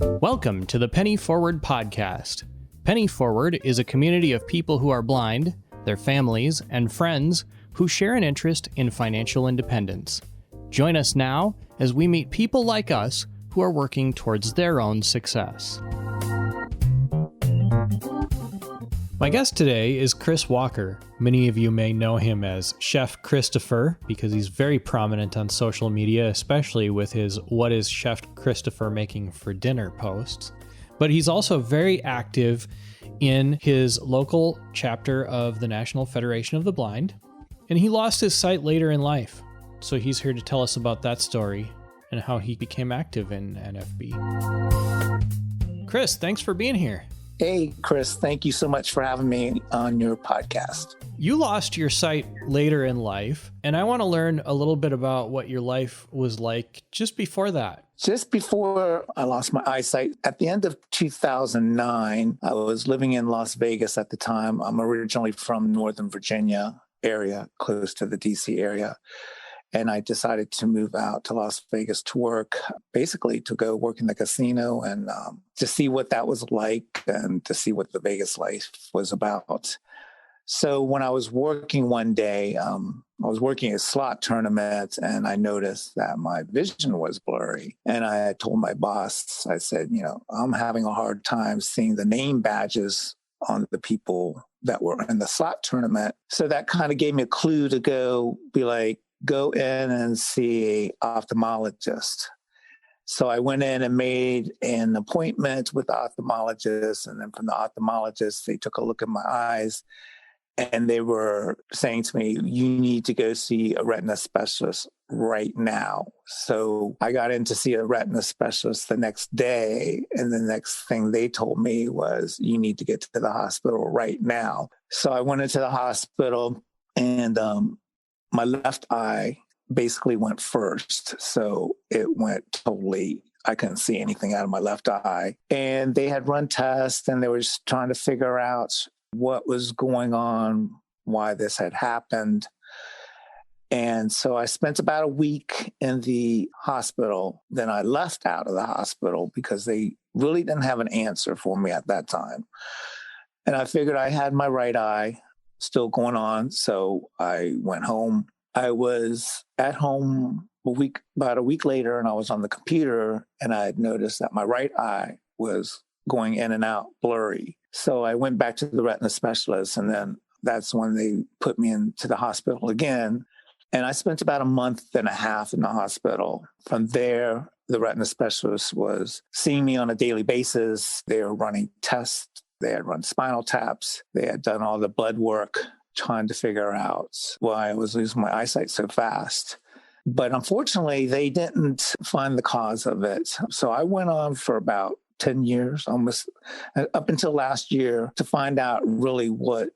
Welcome to the Penny Forward podcast. Penny Forward is a community of people who are blind, their families, and friends who share an interest in financial independence. Join us now as we meet people like us who are working towards their own success. My guest today is Chris Walker. Many of you may know him as Chef Christopher because he's very prominent on social media, especially with his "What is Chef Christopher making for dinner?" posts. But he's also very active in his local chapter of the National Federation of the Blind, and he lost his sight later in life. So he's here to tell us about that story and how he became active in NFB. Chris, thanks for being here. Hey, Chris, thank you so much for having me on your podcast. You lost your sight later in life, and I want to learn a little bit about what your life was like just before that. Just before I lost my eyesight, at the end of 2009, I was living in Las Vegas at the time. I'm originally from Northern Virginia area, close to the DC area. And I decided to move out to Las Vegas to work, basically to go work in the casino and to see what that was like and to see what the Vegas life was about. So when I was working one day, I was working a slot tournament and I noticed that my vision was blurry. And I had told my boss, I said, I'm having a hard time seeing the name badges on the people that were in the slot tournament. So that kind of gave me a clue to go in and see an ophthalmologist. So I went in and made an appointment with the ophthalmologist. And then from the ophthalmologist, they took a look at my eyes and they were saying to me, you need to go see a retina specialist right now. So I got in to see a retina specialist the next day. And the next thing they told me was, you need to get to the hospital right now. So I went into the hospital and, my left eye basically went first. So it went totally, I couldn't see anything out of my left eye. And they had run tests and they were just trying to figure out what was going on, why this had happened. And so I spent about a week in the hospital. Then I left out of the hospital because they really didn't have an answer for me at that time. And I figured I had my right eye still going on. So I went home. I was at home about a week later, and I was on the computer and I had noticed that my right eye was going in and out blurry. So I went back to the retina specialist, and then that's when they put me into the hospital again. And I spent about a month and a half in the hospital. From there, the retina specialist was seeing me on a daily basis. They were running tests. They had run spinal taps. They had done all the blood work, trying to figure out why I was losing my eyesight so fast. But unfortunately, they didn't find the cause of it. So I went on for about 10 years, almost up until last year, to find out really what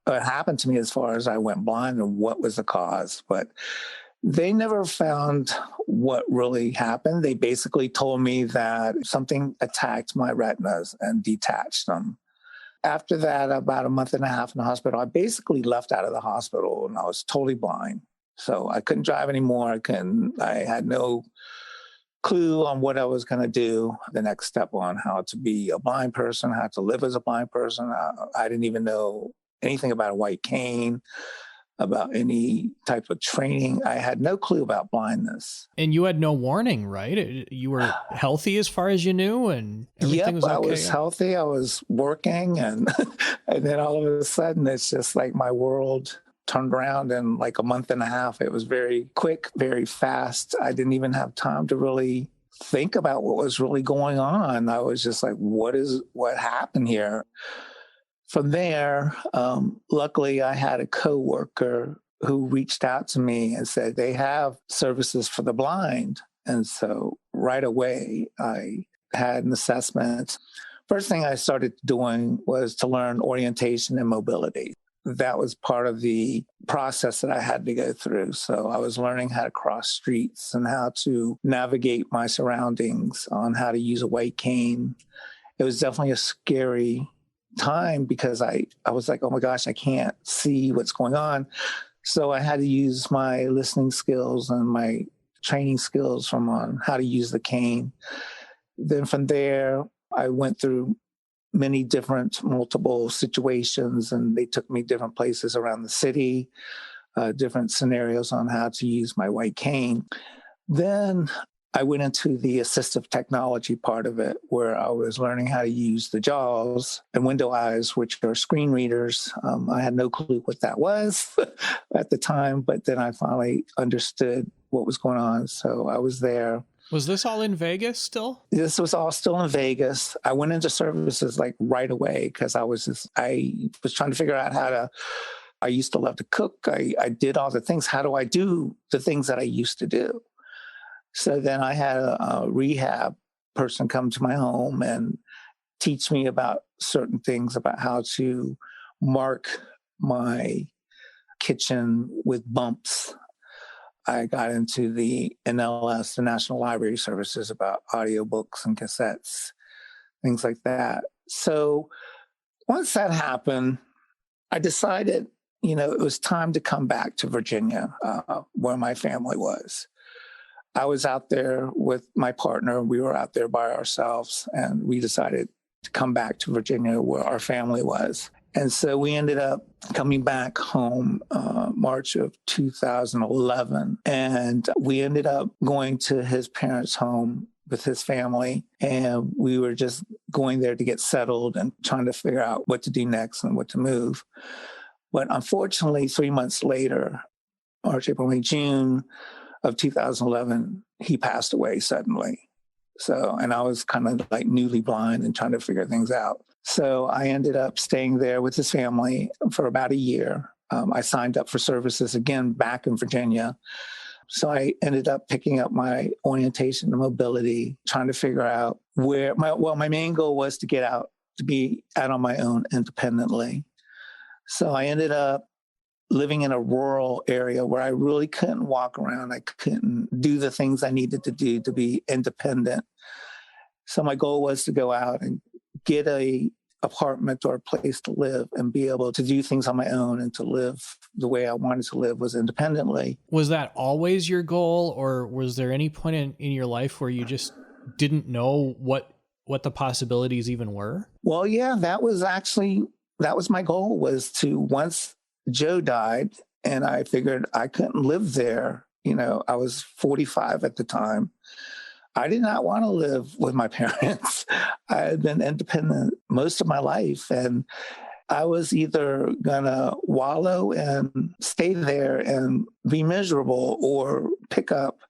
happened to me as far as I went blind and what was the cause. But they never found what really happened. They basically told me that something attacked my retinas and detached them. After that, about a month and a half in the hospital, I basically left out of the hospital and I was totally blind. So I couldn't drive anymore. I had no clue on what I was going to do, the next step on how to be a blind person, how to live as a blind person. I didn't even know anything about a white cane, about any type of training. I had no clue about blindness. And you had no warning, right? You were healthy as far as you knew, and everything was okay. I was healthy. I was working, and then all of a sudden, it's just like my world turned around in like a month and a half. It was very quick, very fast. I didn't even have time to really think about what was really going on. I was just like, what happened here? From there, luckily, I had a coworker who reached out to me and said they have services for the blind. And so right away, I had an assessment. First thing I started doing was to learn orientation and mobility. That was part of the process that I had to go through. So I was learning how to cross streets and how to navigate my surroundings, on how to use a white cane. It was definitely a scary time because I was like, oh my gosh, I can't see what's going on. So I had to use my listening skills and my training skills on how to use the cane. Then from there, I went through many different multiple situations, and they took me different places around the city, different scenarios on how to use my white cane. Then I went into the assistive technology part of it, where I was learning how to use the JAWS and Window Eyes, which are screen readers. I had no clue what that was at the time, but then I finally understood what was going on. So I was there. Was this all in Vegas still? This was all still in Vegas. I went into services like right away because I was trying to figure out I used to love to cook. I did all the things. How do I do the things that I used to do? So then I had a rehab person come to my home and teach me about certain things, about how to mark my kitchen with bumps. I got into the NLS, the National Library Services, about audiobooks and cassettes, things like that. So once that happened, I decided, it was time to come back to Virginia, where my family was. I was out there with my partner. We were out there by ourselves, and we decided to come back to Virginia where our family was. And so we ended up coming back home March of 2011. And we ended up going to his parents' home with his family. And we were just going there to get settled and trying to figure out what to do next and what to move. But unfortunately, 3 months later, March, April, May, June of 2011, he passed away suddenly. So, and I was kind of like newly blind and trying to figure things out. So I ended up staying there with his family for about a year. I signed up for services again back in Virginia. So I ended up picking up my orientation and mobility, trying to figure out where my main goal was to get out, to be out on my own independently. So I ended up living in a rural area where I really couldn't walk around. I couldn't do the things I needed to do to be independent. So my goal was to go out and get a apartment or a place to live and be able to do things on my own and to live the way I wanted to live, was independently. Was that always your goal, or was there any point in your life where you just didn't know what the possibilities even were? Well, yeah, that was my goal, was to, once Joe died and I figured I couldn't live there. I was 45 at the time. I did not want to live with my parents. I had been independent most of my life, and I was either going to wallow and stay there and be miserable or pick up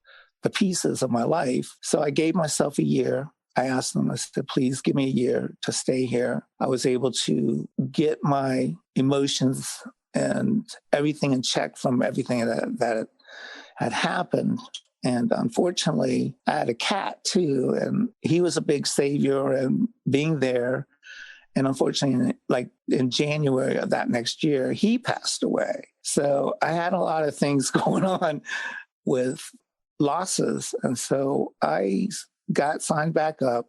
the pieces of my life. So I gave myself a year. I asked them, I said, please give me a year to stay here. I was able to get my emotions and everything in check from everything that had happened. And unfortunately, I had a cat too, and he was a big savior and being there. And unfortunately, like in January of that next year, he passed away. So I had a lot of things going on with losses. And so I got signed back up.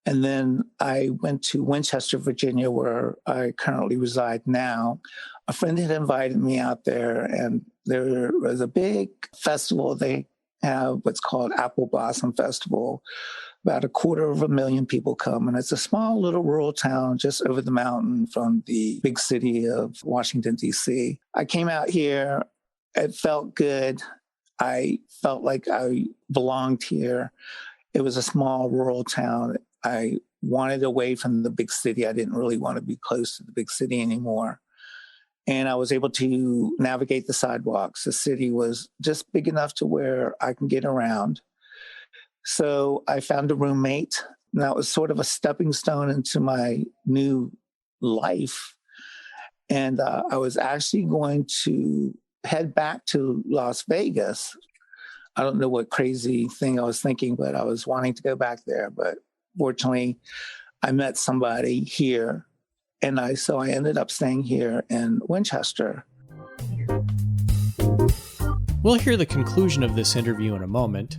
And then I went to Winchester, Virginia, where I currently reside now. A friend had invited me out there, and there was a big festival. They have what's called Apple Blossom Festival. About 250,000 people come, and it's a small little rural town just over the mountain from the big city of Washington, D.C. I came out here. It felt good. I felt like I belonged here. It was a small rural town. I wanted away from the big city. I didn't really want to be close to the big city anymore. And I was able to navigate the sidewalks. The city was just big enough to where I can get around. So I found a roommate, and that was sort of a stepping stone into my new life. And I was actually going to head back to Las Vegas. I don't know what crazy thing I was thinking, but I was wanting to go back there. But fortunately, I met somebody here. And so I ended up staying here in Winchester. We'll hear the conclusion of this interview in a moment.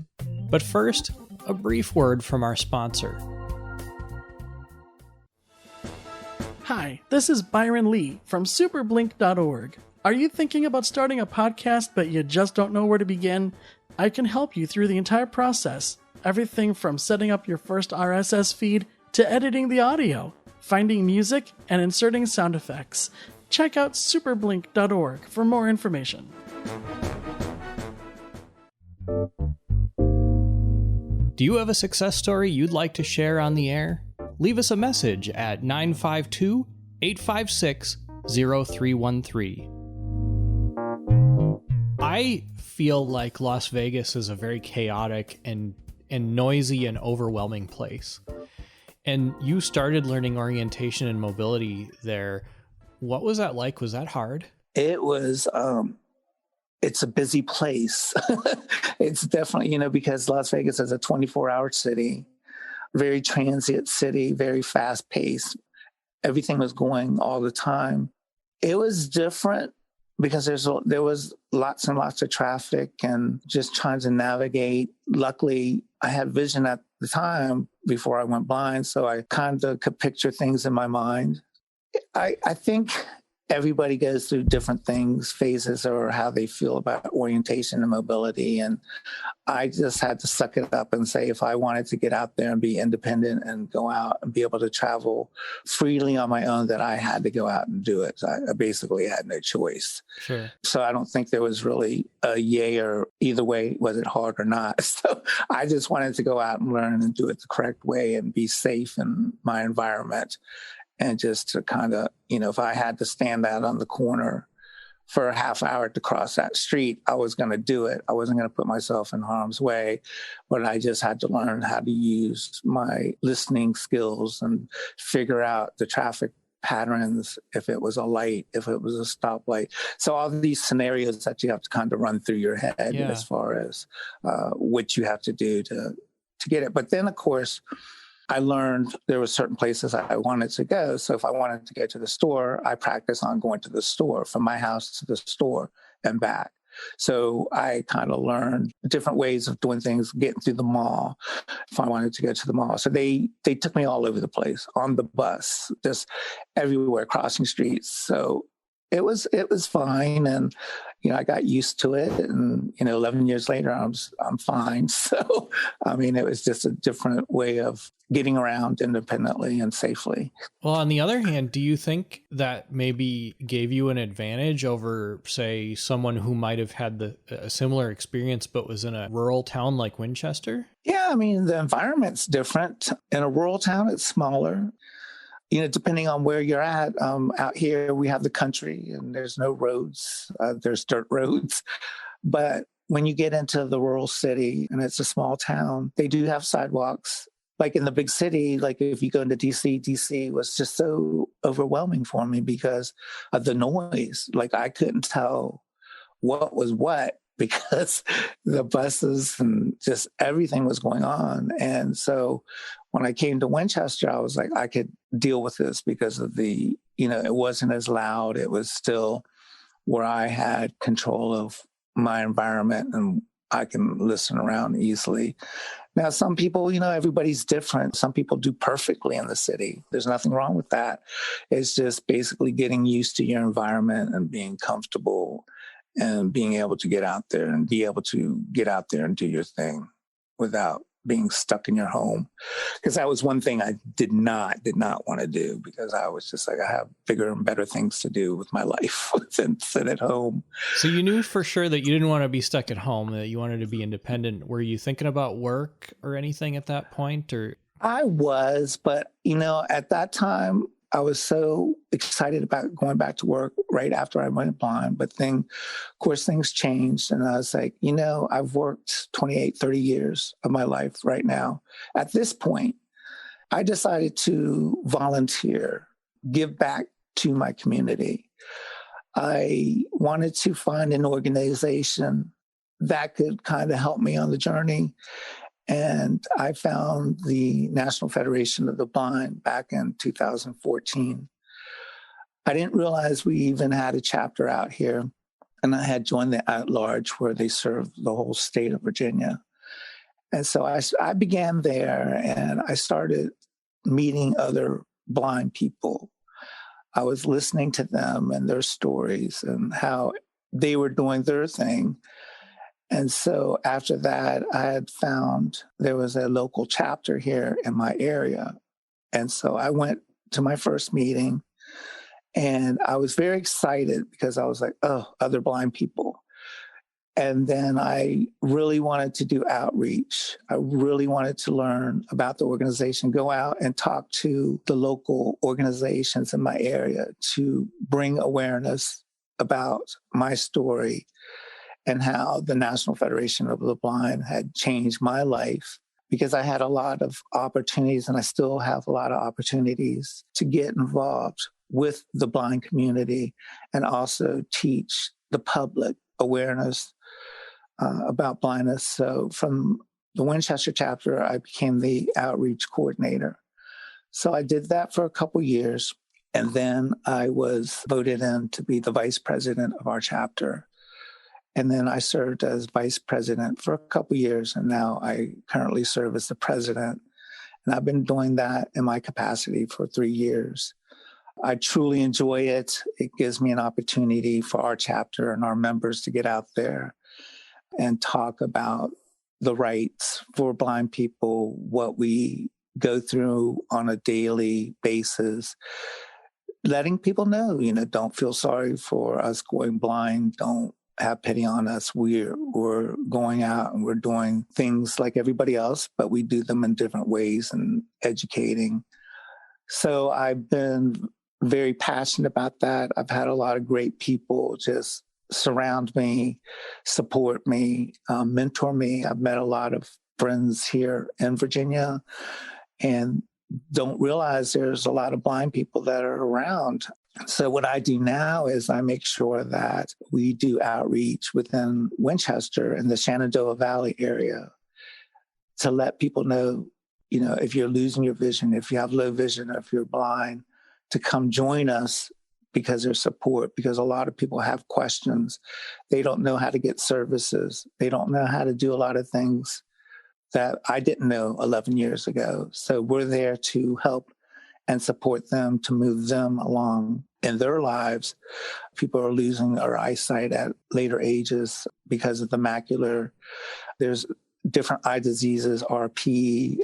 But first, a brief word from our sponsor. Hi, this is Byron Lee from superblink.org. Are you thinking about starting a podcast but you just don't know where to begin? I can help you through the entire process. Everything from setting up your first RSS feed to editing the audio, finding music, and inserting sound effects. Check out superblink.org for more information. Do you have a success story you'd like to share on the air? Leave us a message at 952-856-0313. I feel like Las Vegas is a very chaotic and noisy and overwhelming place. And you started learning orientation and mobility there. What was that like? Was that hard? It was, it's a busy place. It's definitely, because Las Vegas is a 24-hour city, very transient city, very fast paced. Everything was going all the time. It was different because there was lots and lots of traffic and just trying to navigate. Luckily, I had vision at the time before I went blind, so I kind of could picture things in my mind. I think everybody goes through different things, phases, or how they feel about orientation and mobility. And I just had to suck it up and say, if I wanted to get out there and be independent and go out and be able to travel freely on my own, that I had to go out and do it. I basically had no choice. Sure. So I don't think there was really a yay or either way, was it hard or not. So I just wanted to go out and learn and do it the correct way and be safe in my environment. And just to kind of, if I had to stand out on the corner for a half hour to cross that street, I was going to do it. I wasn't going to put myself in harm's way, but I just had to learn how to use my listening skills and figure out the traffic patterns, if it was a light, if it was a stoplight. So all these scenarios that you have to kind of run through your head as far as what you have to do to get it. But then, of course, I learned there were certain places I wanted to go. So if I wanted to go to the store, I practiced on going to the store, from my house to the store and back. So I kind of learned different ways of doing things, getting through the mall, if I wanted to go to the mall. So they took me all over the place, on the bus, just everywhere, crossing streets. So it was fine. And, I got used to it. And, 11 years later, I'm fine. So, it was just a different way of getting around independently and safely. Well, on the other hand, do you think that maybe gave you an advantage over, say, someone who might have had a similar experience but was in a rural town like Winchester? Yeah, the environment's different. In a rural town, it's smaller. Depending on where you're at, out here, we have the country and there's no roads. There's dirt roads. But when you get into the rural city and it's a small town, they do have sidewalks. Like in the big city, like if you go into DC was just so overwhelming for me because of the noise. Like I couldn't tell what was what because the buses and just everything was going on. And so when I came to Winchester, I was like, I could deal with this because of it wasn't as loud. It was still where I had control of my environment and I can listen around easily. Now, some people, everybody's different. Some people do perfectly in the city. There's nothing wrong with that. It's just basically getting used to your environment and being comfortable and being able to get out there and be able to get out there and do your thing without being stuck in your home. Because that was one thing I did not want to do, because I was just like, I have bigger and better things to do with my life than sit at home. So you knew for sure that you didn't want to be stuck at home, that you wanted to be independent. Were you thinking about work or anything at that point? Or I was, but at that time, I was so excited about going back to work right after I went blind. But then, of course, things changed. And I was like, I've worked 28, 30 years of my life right now. At this point, I decided to volunteer, give back to my community. I wanted to find an organization that could kind of help me on the journey. And I found the National Federation of the Blind back in 2014. I didn't realize we even had a chapter out here. And I had joined the at-large where they serve the whole state of Virginia. And so I began there and I started meeting other blind people. I was listening to them and their stories and how they were doing their thing. And so after that, I had found there was a local chapter here in my area. And so I went to my first meeting and I was very excited because I was like, oh, other blind people. And then I really wanted to do outreach. I really wanted to learn about the organization, go out and talk to the local organizations in my area to bring awareness about my story and how the National Federation of the Blind had changed my life, because I had a lot of opportunities and I still have a lot of opportunities to get involved with the blind community and also teach the public awareness about blindness. So from the Winchester chapter, I became the outreach coordinator. So I did that for a couple years, and then I was voted in to be the vice president of our chapter. And then I served as vice president for a couple years, and now I currently serve as the president. And I've been doing that in my capacity for 3 years. I truly enjoy it. It gives me an opportunity for our chapter and our members to get out there and talk about the rights for blind people, what we go through on a daily basis, letting people know, don't feel sorry for us going blind. Don't have pity on us. We're going out and we're doing things like everybody else, but we do them in different ways and educating. So I've been very passionate about that. I've had a lot of great people just surround me, support me, mentor me. I've met a lot of friends here in Virginia and don't realize there's a lot of blind people that are around. So what I do now is I make sure that we do outreach within Winchester and the Shenandoah Valley area to let people know, if you're losing your vision, if you have low vision, if you're blind, to come join us because there's support, because a lot of people have questions. They don't know how to get services. They don't know how to do a lot of things that I didn't know 11 years ago. So we're there to help and support them, to move them along in their lives. People are losing their eyesight at later ages because of the macular. There's different eye diseases, RP,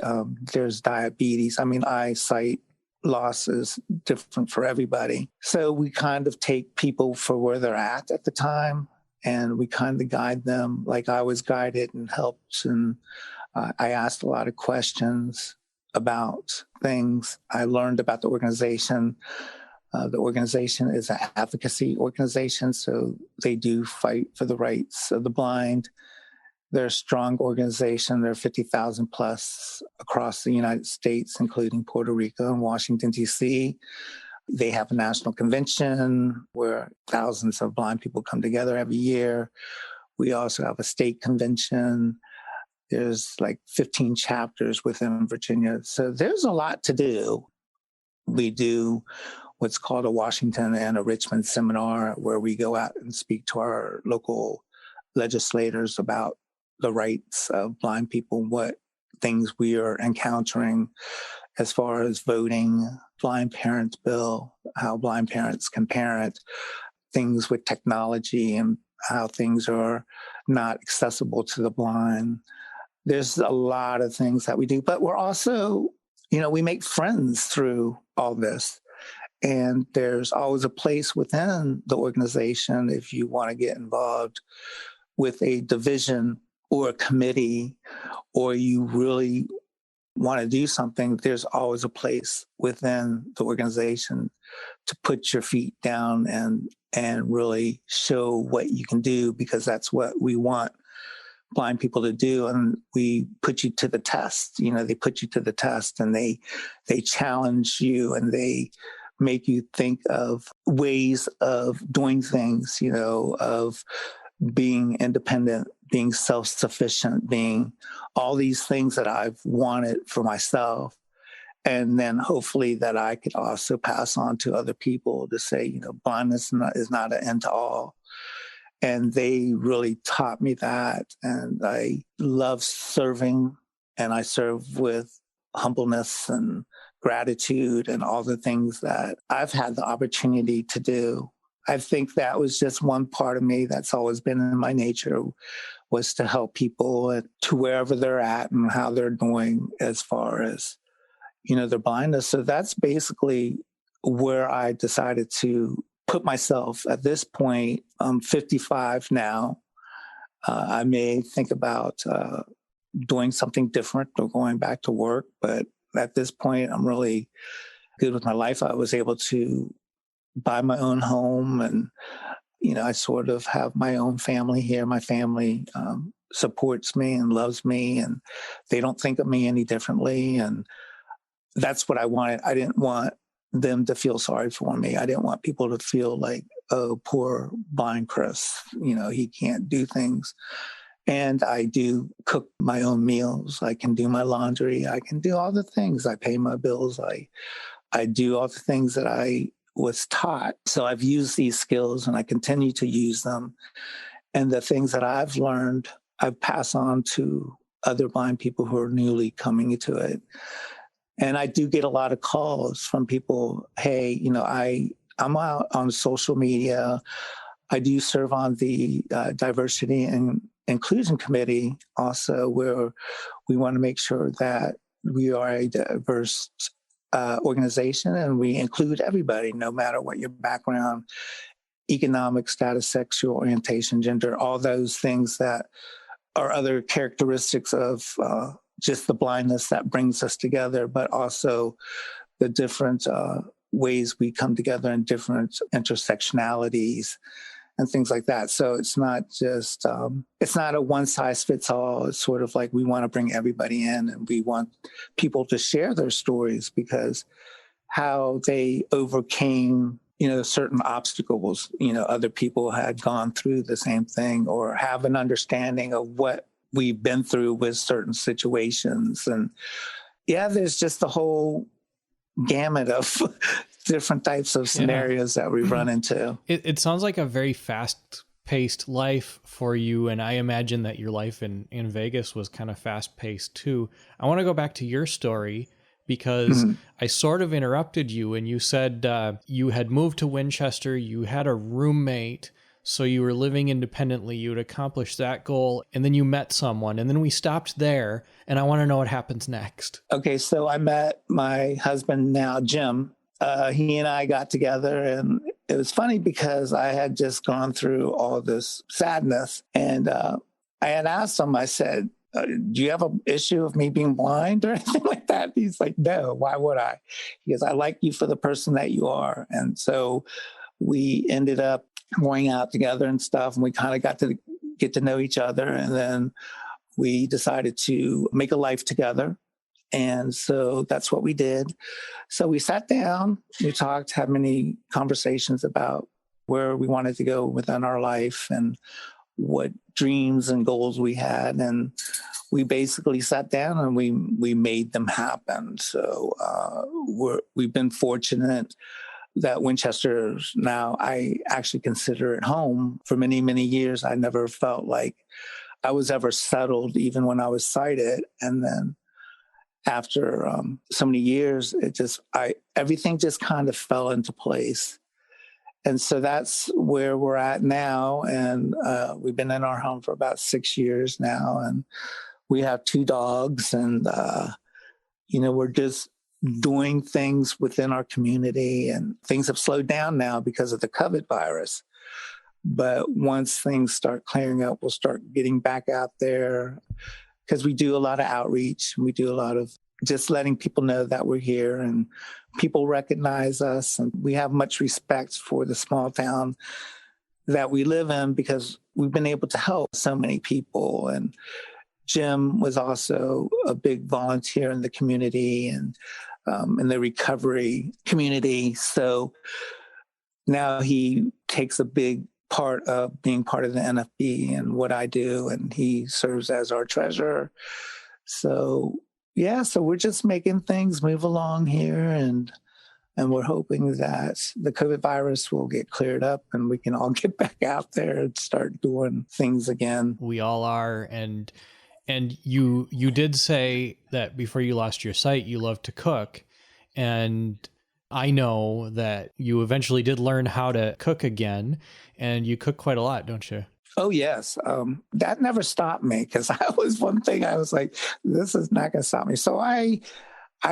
there's diabetes. Eyesight loss is different for everybody. So we kind of take people for where they're at the time, and we kind of guide them like I was guided and helped. And I asked a lot of questions about things. I learned about the organization. The organization is an advocacy organization, so they do fight for the rights of the blind. They're a strong organization. There are 50,000 plus across the United States, including Puerto Rico and Washington, D.C. They have a national convention where thousands of blind people come together every year. We also have a state convention. There's like 15 chapters within Virginia. So there's a lot to do. We do what's called a Washington and a Richmond seminar, where we go out and speak to our local legislators about the rights of blind people, what things we are encountering as far as voting, blind parents bill, how blind parents can parent, things with technology and how things are not accessible to the blind. There's a lot of things that we do, but we're also, we make friends through all this. And there's always a place within the organization if you want to get involved with a division or a committee, or you really want to do something. There's always a place within the organization to put your feet down and really show what you can do, because that's what we want blind people to do. And we put you to the test. They put you to the test, and they challenge you, and they make you think of ways of doing things, of being independent, being self-sufficient, being all these things that I've wanted for myself. And then hopefully that I could also pass on to other people to say, blindness is not an end to all. And they really taught me that. And I love serving, and I serve with humbleness and gratitude and all the things that I've had the opportunity to do. I think that was just one part of me that's always been in my nature, was to help people to wherever they're at and how they're doing as far as, their blindness. So that's basically where I decided to put myself at this point. I'm 55 now. I may think about doing something different or going back to work, but at this point, I'm really good with my life. I was able to buy my own home, and I sort of have my own family here. My family supports me and loves me, and they don't think of me any differently. And that's what I wanted. I didn't want them to feel sorry for me. I didn't want people to feel like, oh, poor blind Chris, he can't do things. And I do cook my own meals. I can do my laundry. I can do all the things. I pay my bills. I do all the things that I was taught. So I've used these skills and I continue to use them. And the things that I've learned, I've passed on to other blind people who are newly coming into it. And I do get a lot of calls from people, hey, I'm out on social media. I do serve on the Diversity and Inclusion Committee also, where we want to make sure that we are a diverse organization and we include everybody, no matter what your background, economic status, sexual orientation, gender, all those things that are other characteristics of just the blindness that brings us together, but also the different ways we come together in different intersectionalities and things like that. So it's not just, it's not a one size fits all. It's sort of like we want to bring everybody in, and we want people to share their stories, because how they overcame, certain obstacles, other people had gone through the same thing, or have an understanding of what we've been through with certain situations. And yeah, there's just the whole gamut of different types of scenarios that we run into. It sounds like a very fast-paced life for you, and I imagine that your life in Vegas was kind of fast-paced too. I want to go back to your story, because I sort of interrupted you, and you said you had moved to Winchester, you had a roommate, so you were living independently, you had accomplished that goal, and then you met someone, and then we stopped there, and I want to know what happens next. Okay, so I met my husband now, Jim. He and I got together, and it was funny because I had just gone through all this sadness, and I had asked him, I said, do you have an issue of me being blind or anything like that? He's like, no, why would I? He goes, I like you for the person that you are. And so we ended up going out together and stuff, and we kind of got to get to know each other. And then we decided to make a life together. And so that's what we did. So we sat down, we talked, had many conversations about where we wanted to go within our life and what dreams and goals we had. And we basically sat down and we made them happen. So we've been fortunate that Winchester now, I actually consider it home. For many, many years, I never felt like I was ever settled, even when I was sighted. And then after so many years, everything just kind of fell into place. And so that's where we're at now. And we've been in our home for about 6 years now. And we have 2 dogs, and, we're just doing things within our community, and things have slowed down now because of the COVID virus. But once things start clearing up, we'll start getting back out there, because we do a lot of outreach. We do a lot of just letting people know that we're here, and people recognize us, and we have much respect for the small town that we live in, because we've been able to help so many people. And Jim was also a big volunteer in the community and in the recovery community. So now he takes a big part of being part of the NFB and what I do, and he serves as our treasurer. So yeah, so we're just making things move along here, and we're hoping that the COVID virus will get cleared up and we can all get back out there and start doing things again. We all are. And you did say that before you lost your sight, you love to cook. And I know that you eventually did learn how to cook again, and you cook quite a lot, don't you? Oh, yes. That never stopped me because I was one thing I was like, this is not going to stop me. So I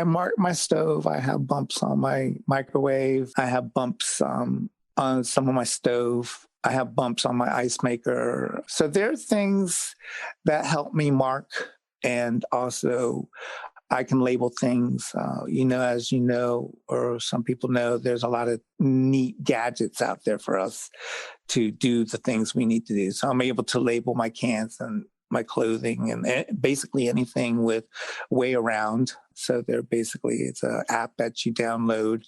mark my stove. I have bumps on my microwave. I have bumps on some of my stove. I have bumps on my ice maker. So there are things that help me mark. And also, I can label things. As you know, or some people know, there's a lot of neat gadgets out there for us to do the things we need to do. So I'm able to label my cans and my clothing and basically anything with way around. So it's an app that you download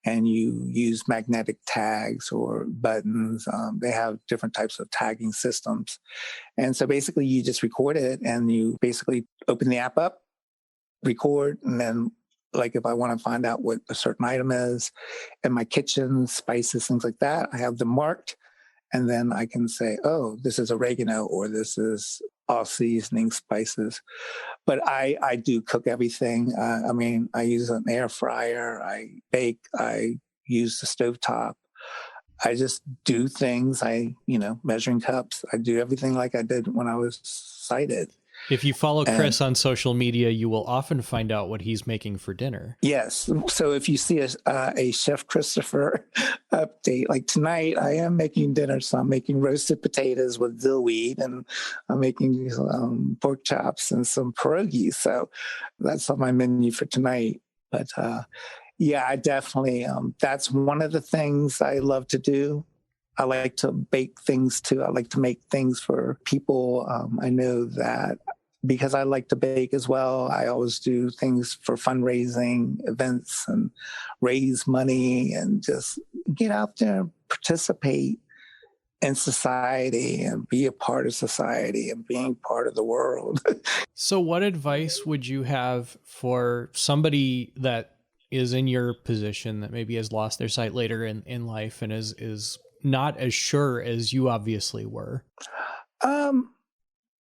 and you use magnetic tags or buttons. They have different types of tagging systems. And so basically you just record it and you basically open the app up, record, and then like if I want to find out what a certain item is in my kitchen, spices, things like that, I have them marked. And then I can say, oh, this is oregano or this is all seasoning spices. But I do cook everything. I use an air fryer. I bake. I use the stovetop. I just do things. Measuring cups. I do everything like I did when I was sighted. If you follow Chris on social media, you will often find out what he's making for dinner. Yes. So if you see a Chef Christopher update, like tonight, I am making dinner. So I'm making roasted potatoes with dillweed, and I'm making pork chops and some pierogies. So that's on my menu for tonight. But I definitely, that's one of the things I love to do. I like to bake things too. I like to make things for people. I know that because I like to bake as well, I always do things for fundraising events and raise money and just get out there and participate in society and be a part of society and being part of the world. So what advice would you have for somebody that is in your position that maybe has lost their sight later in life and is not as sure as you obviously were?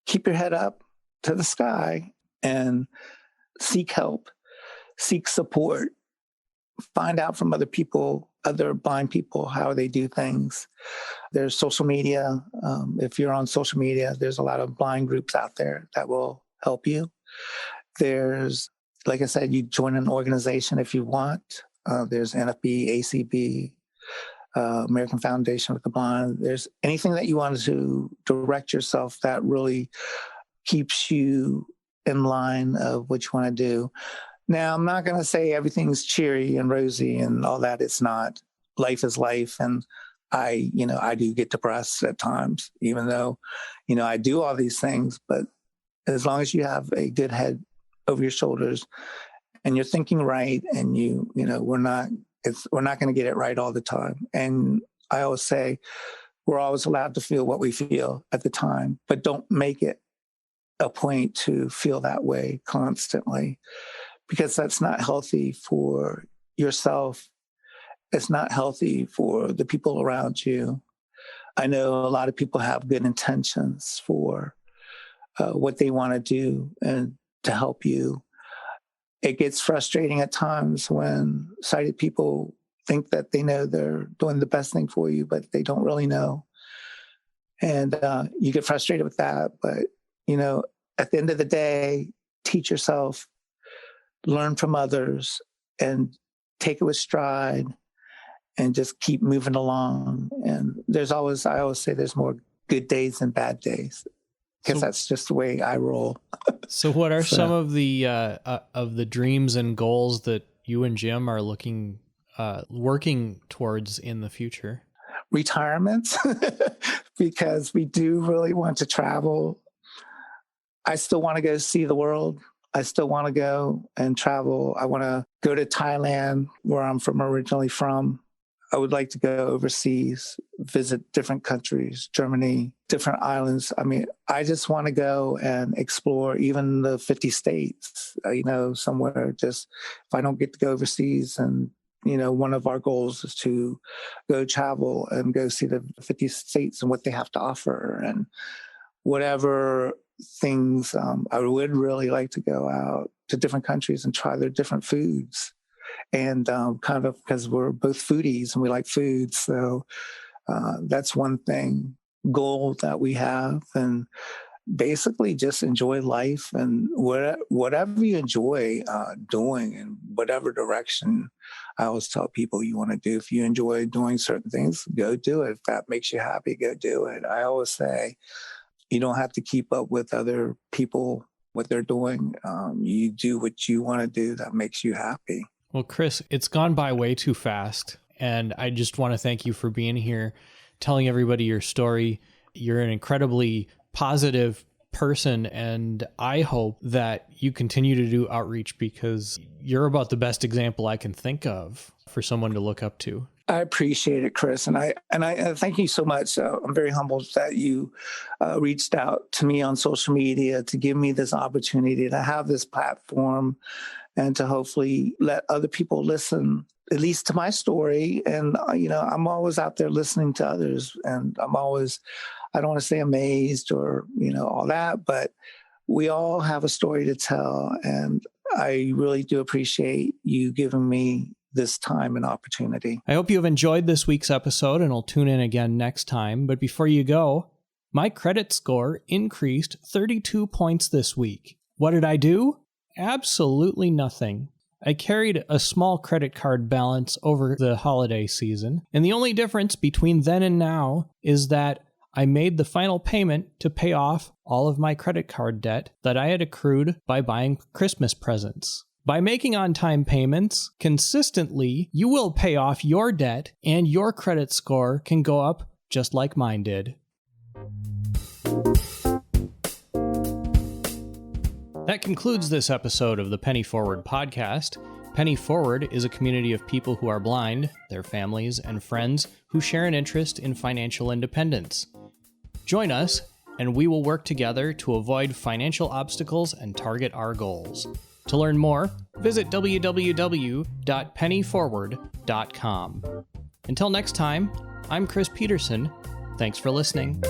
Keep your head up to the sky and seek help, seek support, find out from other people, other blind people, how they do things. There's social media. If you're on social media, there's a lot of blind groups out there that will help you. There's, like I said, you join an organization if you want. There's NFB, ACB, American Foundation with the Blind. There's anything that you want to direct yourself that really keeps you in line of what you want to do. Now, I'm not going to say everything's cheery and rosy and all that. It's not. Life is life. And I do get depressed at times, even though, I do all these things. But as long as you have a good head over your shoulders and you're thinking right, and we're not going to get it right all the time. And I always say we're always allowed to feel what we feel at the time, but don't make it a point to feel that way constantly, because that's not healthy for yourself. It's not healthy for the people around you. I know a lot of people have good intentions for what they want to do and to help you. It gets frustrating at times when sighted people think that they know they're doing the best thing for you, but they don't really know. And you get frustrated with that. But, at the end of the day, teach yourself, learn from others, and take it with stride and just keep moving along. And I always say there's more good days than bad days, because that's just the way I roll. So what are some of the dreams and goals that you and Jim are working towards in the future? Retirement, because we do really want to travel. I still want to go see the world. I still want to go and travel. I want to go to Thailand, where I'm originally from. I would like to go overseas, visit different countries, Germany, different islands. I just want to go and explore even the 50 states, somewhere. Just if I don't get to go overseas, and, one of our goals is to go travel and go see the 50 states and what they have to offer, and whatever things. I would really like to go out to different countries and try their different foods And kind of because we're both foodies and we like food. So that's one goal that we have. And basically just enjoy life, and whatever you enjoy doing in whatever direction. I always tell people you want to do. If you enjoy doing certain things, go do it. If that makes you happy, go do it. I always say you don't have to keep up with other people, what they're doing. You do what you want to do that makes you happy. Well, Chris, it's gone by way too fast. And I just want to thank you for being here, telling everybody your story. You're an incredibly positive person, and I hope that you continue to do outreach, because you're about the best example I can think of for someone to look up to. I appreciate it, Chris, and I thank you so much. I'm very humbled that you reached out to me on social media to give me this opportunity to have this platform and to hopefully let other people listen, at least to my story. And I'm always out there listening to others, and I'm always, I don't want to say amazed or, all that, but we all have a story to tell. And I really do appreciate you giving me this time and opportunity. I hope you have enjoyed this week's episode, and will tune in again next time. But before you go, my credit score increased 32 points this week. What did I do? Absolutely nothing. I carried a small credit card balance over the holiday season, and the only difference between then and now is that I made the final payment to pay off all of my credit card debt that I had accrued by buying Christmas presents. By making on-time payments consistently, you will pay off your debt, and your credit score can go up just like mine did. That concludes this episode of the Penny Forward podcast. Penny Forward is a community of people who are blind, their families, and friends who share an interest in financial independence. Join us, and we will work together to avoid financial obstacles and target our goals. To learn more, visit www.pennyforward.com. Until next time, I'm Chris Peterson. Thanks for listening.